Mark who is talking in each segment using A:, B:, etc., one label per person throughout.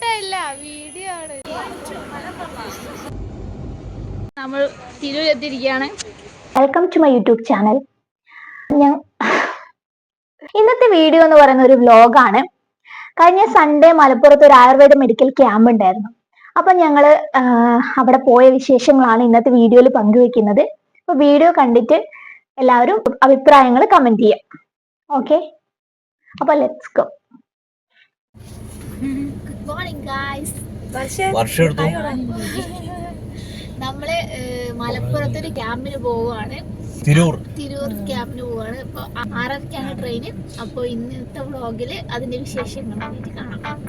A: Photo അല്ല, video ആണ്. നമ്മൾ തിരൂരെത്തിയിരിക്കുകയാണ്.
B: Welcome to my YouTube channel. ഇന്നത്തെ വീഡിയോ എന്ന് പറയുന്ന ഒരു വ്ലോഗാണ്. കഴിഞ്ഞ സൺഡേ മലപ്പുറത്ത് ഒരു ആയുർവേദ മെഡിക്കൽ ക്യാമ്പ് ഉണ്ടായിരുന്നു. അപ്പൊ ഞങ്ങള് അവിടെ പോയ വിശേഷങ്ങളാണ് ഇന്നത്തെ വീഡിയോയിൽ പങ്കുവെക്കുന്നത്. അപ്പൊ വീഡിയോ കണ്ടിട്ട് എല്ലാവരും അഭിപ്രായങ്ങൾ കമന്റ് ചെയ്യാം. ഓക്കെ, അപ്പൊ let's go.
A: Good morning guys. നമ്മള് മലപ്പുറത്തൊരു ക്യാമ്പിന് പോവുകയാണ്. തിരൂർ ക്യാമ്പിന് പോവാണ്. അപ്പൊ 6:30ക്കാണ് ട്രെയിന്. അപ്പൊ ഇന്നത്തെ വ്ളോഗില് അതിന്റെ വിശേഷങ്ങൾ കാണാം.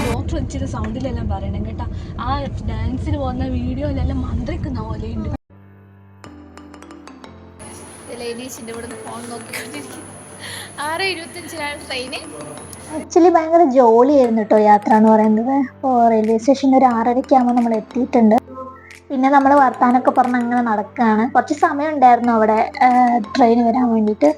C: ഡോക്ടർ ഇച്ചിരി സൗണ്ടിലെല്ലാം പറയണം കേട്ടാ. ആ ഡാൻസിന് പോകുന്ന വീഡിയോയിലെല്ലാം മന്ത്രിക്കുന്ന പോലെയുണ്ട്.
A: ഇവിടുന്ന് ഫോൺ നോക്കിക്കൊണ്ടിരിക്കും. 6:25 ട്രെയിന്.
B: ആക്ച്വലി ഭയങ്കര ജോളിയായിരുന്നു കേട്ടോ യാത്ര എന്ന് പറയുന്നത്. അപ്പോൾ റെയിൽവേ സ്റ്റേഷനിൽ ഒരു 6:30 നമ്മൾ എത്തിയിട്ടുണ്ട്. പിന്നെ നമ്മൾ വർത്താനൊക്കെ പറഞ്ഞ് അങ്ങനെ നടക്കുകയാണ്. കുറച്ച് സമയം ഉണ്ടായിരുന്നു അവിടെ ട്രെയിൻ വരാൻ വേണ്ടിയിട്ട്.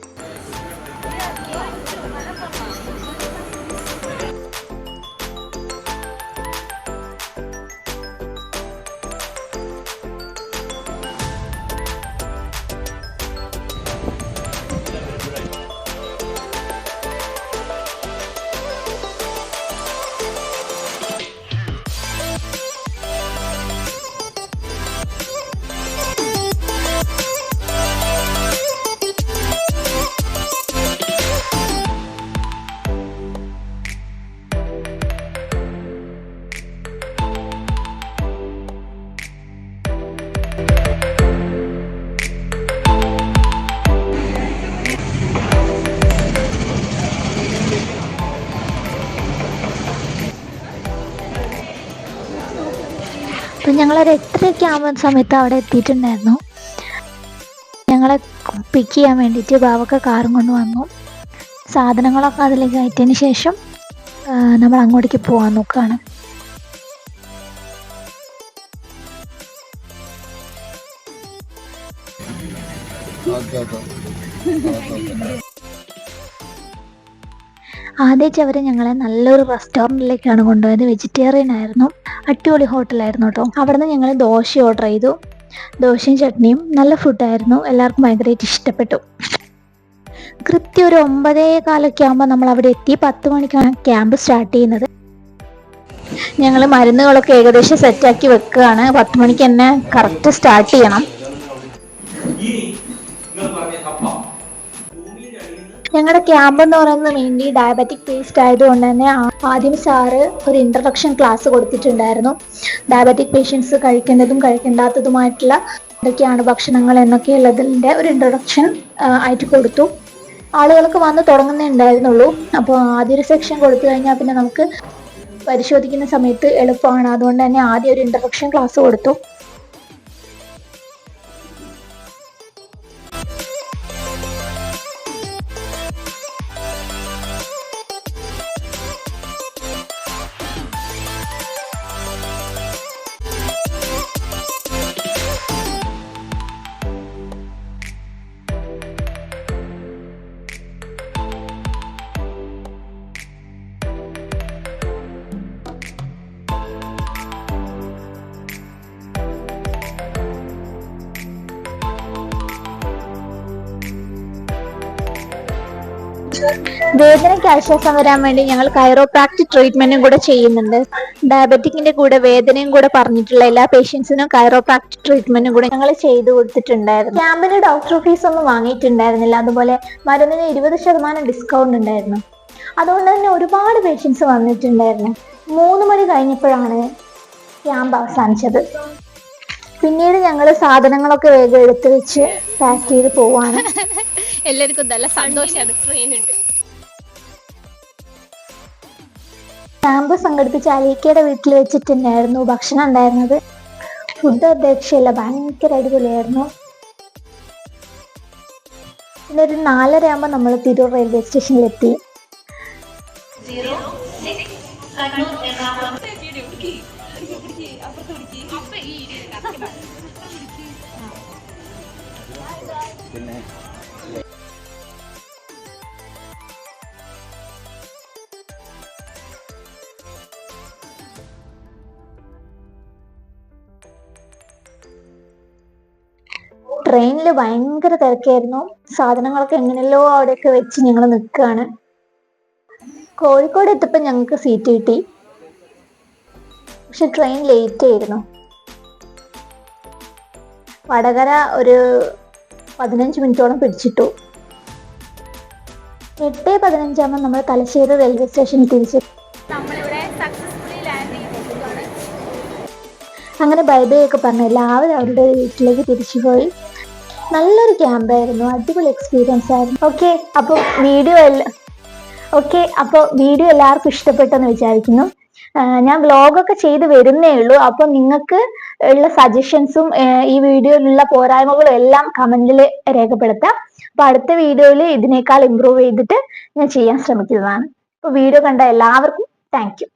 B: അപ്പം ഞങ്ങളൊരു 8:30 ആവുന്ന സമയത്ത് അവിടെ എത്തിയിട്ടുണ്ടായിരുന്നു. ഞങ്ങളെ പിക്ക് ചെയ്യാൻ വേണ്ടിയിട്ട് ബാവക്ക കാറും കൊണ്ട് വന്നു. സാധനങ്ങളൊക്കെ അതിലേക്ക് കയറ്റിയതിന് ശേഷം നമ്മൾ അങ്ങോട്ടേക്ക് പോകാൻ നോക്കുകയാണ്. ആദ്യമായിട്ട് അവർ ഞങ്ങളെ നല്ലൊരു റെസ്റ്റോറൻറ്റിലേക്കാണ് കൊണ്ടുപോയത്. വെജിറ്റേറിയൻ ആയിരുന്നു. അടിപൊളി ഹോട്ടലായിരുന്നു കേട്ടോ. അവിടെ നിന്ന് ഞങ്ങൾ ദോശ ഓർഡർ ചെയ്തു. ദോശയും ചട്നിയും നല്ല ഫുഡായിരുന്നു. എല്ലാവർക്കും ഭയങ്കരമായിട്ട് ഇഷ്ടപ്പെട്ടു. കൃത്യം ഒരു 9:15 ആകുമ്പോൾ നമ്മൾ അവിടെ എത്തി. 10 മണിക്കാണ് ക്യാമ്പ് സ്റ്റാർട്ട് ചെയ്യുന്നത്. ഞങ്ങൾ മരുന്നുകളൊക്കെ ഏകദേശം സെറ്റാക്കി വെക്കുകയാണ്. 10 മണിക്ക് തന്നെ കറക്റ്റ് സ്റ്റാർട്ട് ചെയ്യണം. ഞങ്ങളുടെ ക്യാമ്പ് എന്ന് പറയുന്നത് മെയിൻലി ഡയബറ്റിക് പേഷ്യൻ്റ് ആയതുകൊണ്ട് തന്നെ ആദ്യം സാറ് ഒരു ഇൻട്രഡക്ഷൻ ക്ലാസ് കൊടുത്തിട്ടുണ്ടായിരുന്നു. ഡയബറ്റിക് പേഷ്യൻസ് കഴിക്കേണ്ടതും കഴിക്കേണ്ടാത്തതുമായിട്ടുള്ള എന്തൊക്കെയാണ് ഭക്ഷണങ്ങൾ എന്നൊക്കെയുള്ളതിൻ്റെ ഒരു ഇൻട്രൊഡക്ഷൻ ആയിട്ട് കൊടുത്തു. ആളുകൾക്ക് വന്ന് തുടങ്ങുന്നേ ഉണ്ടായിരുന്നുള്ളൂ. അപ്പോൾ ആദ്യം ഒരു സെക്ഷൻ കൊടുത്തു കഴിഞ്ഞാൽ പിന്നെ നമുക്ക് പരിശോധിക്കുന്ന സമയത്ത് എളുപ്പമാണ്. അതുകൊണ്ട് തന്നെ ആദ്യം ഒരു ഇൻട്രൊഡക്ഷൻ ക്ലാസ് കൊടുത്തു. വേദനയ്ക്ക് ആശ്വാസം വരാൻ വേണ്ടി ഞങ്ങൾ കൈറോപ്രാക്ടിക് ട്രീറ്റ്മെന്റും കൂടെ ചെയ്യുന്നുണ്ട്. ഡയബറ്റിക്കിന്റെ കൂടെ വേദനയും കൂടെ പറഞ്ഞിട്ടുള്ള എല്ലാ പേഷ്യൻസിനും കൈറോപ്രാക്ടിക് ട്രീറ്റ്മെന്റും കൂടെ ഞങ്ങൾ ചെയ്തു കൊടുത്തിട്ടുണ്ടായിരുന്നു. ക്യാമ്പിന് ഡോക്ടർ ഫീസ് ഒന്നും വാങ്ങിയിട്ടുണ്ടായിരുന്നില്ല. അതുപോലെ മരുന്നിന് 20% ഡിസ്കൗണ്ട് ഉണ്ടായിരുന്നു. അതുകൊണ്ട് തന്നെ ഒരുപാട് പേഷ്യൻസ് വന്നിട്ടുണ്ടായിരുന്നു. 3 മണി കഴിഞ്ഞപ്പോഴാണ് ക്യാമ്പ് അവസാനിച്ചത്. പിന്നീട് ഞങ്ങൾ സാധനങ്ങളൊക്കെ വേഗം എടുത്തു വെച്ച് പാക്ക് ചെയ്ത് പോവാണ്.
A: എല്ലാവർക്കും നല്ല സന്തോഷമാണ്. ട്രെയിനുണ്ട്.
B: ക്യാമ്പ് സംഘടിപ്പിച്ച അലീക്കയുടെ വീട്ടിൽ വെച്ചിട്ടുണ്ടായിരുന്നു ഭക്ഷണം ഉണ്ടായിരുന്നത്. ഫുഡ് അപേക്ഷയില്ല, ഭയങ്കര അടിപൊളിയായിരുന്നു. പിന്നെ ഒരു 4:30 ആകുമ്പോൾ നമ്മൾ തിരൂർ റെയിൽവേ സ്റ്റേഷനിലെത്തി. ട്രെയിനിൽ ഭയങ്കര തിരക്കായിരുന്നു. സാധനങ്ങളൊക്കെ എങ്ങനെയല്ലോ അവിടെയൊക്കെ വെച്ച് ഞങ്ങൾ നിൽക്കുകയാണ്. കോഴിക്കോട് എത്തിയപ്പോൾ ഞങ്ങൾക്ക് സീറ്റ് കിട്ടി, പക്ഷെ ട്രെയിൻ ലേറ്റ് ആയിരുന്നു. വടകര ഒരു 15 മിനിറ്റോളം പിടിച്ചിട്ടു. 8:15 നമ്മൾ തലശ്ശേരി റെയിൽവേ സ്റ്റേഷനിൽ തിരിച്ചു.
A: നമ്മളിവിടെ സക്സസ്ഫുള്ളി ലാൻഡ് ചെയ്തിരിക്കുകയാണ്.
B: അങ്ങനെ ബൈ ബൈ ഒക്കെ പറഞ്ഞ് എല്ലാവരും അവരുടെ വീട്ടിലേക്ക് തിരിച്ചു പോയി. നല്ലൊരു ക്യാമ്പായിരുന്നു, അടിപൊളി എക്സ്പീരിയൻസ് ആയിരുന്നു. ഓക്കെ, അപ്പോൾ വീഡിയോ എല്ലാവർക്കും ഇഷ്ടപ്പെട്ടെന്ന് വിചാരിക്കുന്നു. ഞാൻ വ്ലോഗൊക്കെ ചെയ്ത് വരുന്നേ ഉള്ളൂ. അപ്പോൾ നിങ്ങൾക്ക് ഉള്ള സജഷൻസും ഈ വീഡിയോയിലുള്ള പോരായ്മകളും എല്ലാം കമന്റിൽ രേഖപ്പെടുത്താം. അപ്പോൾ അടുത്ത വീഡിയോയിൽ ഇതിനേക്കാൾ ഇമ്പ്രൂവ് ചെയ്തിട്ട് ഞാൻ ചെയ്യാൻ ശ്രമിക്കുന്നതാണ്. അപ്പോൾ വീഡിയോ കണ്ട എല്ലാവർക്കും താങ്ക് യു.